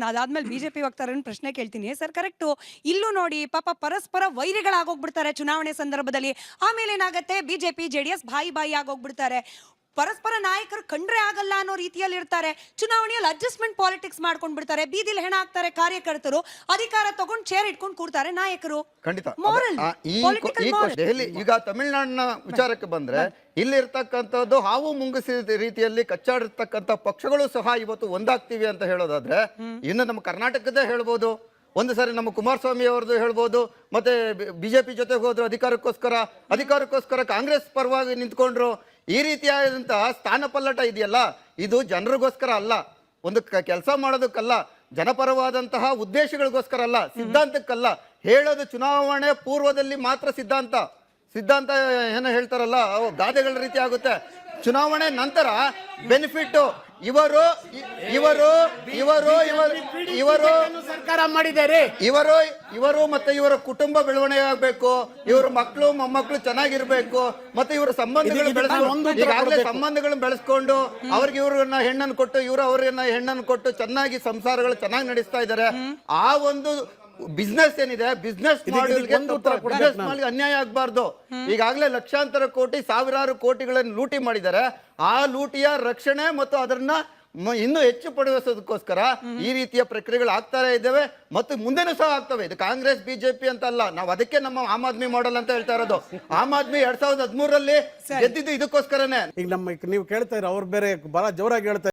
ಅದಾದ್ಮೇಲೆ ಬಿಜೆಪಿ ವಕ್ತಾರನ್ ಪ್ರಶ್ನೆ ಕೇಳ್ತೀನಿ ಸರ್. ಕರೆಕ್ಟು, ಇಲ್ಲೂ ನೋಡಿ ಪಾಪ ಪರಸ್ಪರ ವೈರಿಗಳಾಗೋಗ್ಬಿಡ್ತಾರೆ ಚುನಾವಣೆ ಸಂದರ್ಭದಲ್ಲಿ. ಆಮೇಲೆ ಏನಾಗತ್ತೆ, ಬಿಜೆಪಿ ಜೆಡಿಎಸ್ ಬಾಯಿ ಆಗೋಗ್ಬಿಡ್ತಾರೆ. ಪರಸ್ಪರ ನಾಯಕರು ಕಂಡ್ರೆ ಆಗಲ್ಲ ಅನ್ನೋ ರೀತಿಯಲ್ಲಿ ಇರ್ತಾರೆ. ಚುನಾವಣೆಯಲ್ಲಿ ಅಡ್ಜಸ್ಟ್ಮೆಂಟ್ ಪಾಲಿಟಿಕ್ಸ್ ಮಾಡ್ಕೊಂಡ್ ಬಿಡ್ತಾರೆ. ಬೀದಿಲಿ ಹೆಣ ಹಾಕ್ತಾರೆ ಕಾರ್ಯಕರ್ತರು, ಅಧಿಕಾರ ತಗೊಂಡ್ ಚೇರ್ ಇಟ್ಕೊಂಡು ಕೂರ್ತಾರೆ ನಾಯಕರು. ಖಂಡಿತ Moral, political moral. ದೆಹಲಿ ಈಗ ತಮಿಳುನಾಡಿನ ವಿಚಾರಕ್ಕೆ ಬಂದ್ರೆ ಇಲ್ಲಿ ಇರ್ತಕ್ಕಂಥದ್ದು ಹಾವು ಮುಂಗಿಸಿದ ರೀತಿಯಲ್ಲಿ ಕಚ್ಚಾಡಿರ್ತಕ್ಕಂಥ ಪಕ್ಷಗಳು ಸಹ ಇವತ್ತು ಒಂದಾಗ್ತೀವಿ ಅಂತ ಹೇಳೋದಾದ್ರೆ, ಇನ್ನು ನಮ್ಮ ಕರ್ನಾಟಕದೇ ಹೇಳ್ಬೋದು, ಒಂದು ಸಾರಿ ನಮ್ಮ ಕುಮಾರಸ್ವಾಮಿ ಅವ್ರದ್ದು ಹೇಳ್ಬೋದು, ಮತ್ತೆ ಬಿಜೆಪಿ ಜೊತೆಗೆ ಹೋದ್ರು ಅಧಿಕಾರಕ್ಕೋಸ್ಕರ ಕಾಂಗ್ರೆಸ್ ಪರವಾಗಿ ನಿಂತ್ಕೊಂಡ್ರು. ಈ ರೀತಿಯಾದಂತಹ ಸ್ಥಾನ ಪಲ್ಲಟ ಇದೆಯಲ್ಲ, ಇದು ಜನರಿಗೋಸ್ಕರ ಅಲ್ಲ, ಒಂದು ಕೆಲಸ ಮಾಡೋದಕ್ಕಲ್ಲ, ಜನಪರವಾದಂತಹ ಉದ್ದೇಶಗಳಿಗೋಸ್ಕರ ಅಲ್ಲ, ಸಿದ್ಧಾಂತಕ್ಕಲ್ಲ. ಹೇಳೋದು ಚುನಾವಣೆ ಪೂರ್ವದಲ್ಲಿ ಮಾತ್ರ ಸಿದ್ಧಾಂತ ಏನೋ ಹೇಳ್ತಾರಲ್ಲ, ಗಾದೆಗಳ ರೀತಿ ಆಗುತ್ತೆ. ಚುನಾವಣೆ ನಂತರ ಬೆನಿಫಿಟ್ ಇವರು ಸರ್ಕಾರ ಮಾಡಿದ್ದಾರೆ. ಇವರು ಮತ್ತೆ ಇವರ ಕುಟುಂಬ ಬೆಳವಣಿಗೆ ಆಗ್ಬೇಕು, ಇವ್ರ ಮಕ್ಕಳು ಮೊಮ್ಮಕ್ಕಳು ಚೆನ್ನಾಗಿರ್ಬೇಕು, ಮತ್ತೆ ಇವರ ಸಂಬಂಧಗಳನ್ನ ಬೆಳೆಸ್ಕೊಂಡು ಅವ್ರಿಗೆ ಇವ್ರನ್ನ ಹೆಣ್ಣನ್ನು ಕೊಟ್ಟು ಅವ್ರನ್ನ ಹೆಣ್ಣನ್ನು ಕೊಟ್ಟು ಚೆನ್ನಾಗಿ ಸಂಸಾರಗಳು ಚೆನ್ನಾಗಿ ನಡೆಸ್ತಾ ಇದ್ದಾರೆ. ಆ ಒಂದು ಬಿಸ್ನೆಸ್ ಏನಿದೆ, ಬಿಸ್ನೆಸ್ ಮಾಡಿ ಅನ್ಯಾಯ ಆಗ್ಬಾರ್ದು. ಈಗಾಗಲೇ ಲಕ್ಷಾಂತರ ಕೋಟಿ ಸಾವಿರಾರು ಕೋಟಿಗಳನ್ನು ಲೂಟಿ ಮಾಡಿದ್ದಾರೆ. ಆ ಲೂಟಿಯ ರಕ್ಷಣೆ ಮತ್ತು ಅದನ್ನ ಇನ್ನೂ ಹೆಚ್ಚು ಪಡಿಸೋದಕ್ಕೋಸ್ಕರ ಈ ರೀತಿಯ ಪ್ರಕ್ರಿಯೆಗಳು ಆಗ್ತಾನೆ ಇದ್ದಾವೆ ಮತ್ತು ಮುಂದೆನೂ ಸಹ ಆಗ್ತವೆ. ಇದು ಕಾಂಗ್ರೆಸ್ ಬಿಜೆಪಿ ಅಂತ ಅಲ್ಲ, ನಾವು ಅದಕ್ಕೆ ನಮ್ಮ ಆಮ್ ಆದ್ಮಿ ಮಾಡೆಲ್ ಅಂತ ಹೇಳ್ತಾ ಇರೋದು. ಆಮ್ ಆದ್ಮಿ 2013 ಗೆದ್ದಿದ್ದು ಇದಕ್ಕೋಸ್ಕರನೇ. ಈಗ ನೀವು ಕೇಳ್ತಾ ಇರೋ ಅವ್ರು ಬೇರೆ ಬಹಳ ಜೋರಾಗಿ ಹೇಳ್ತಾ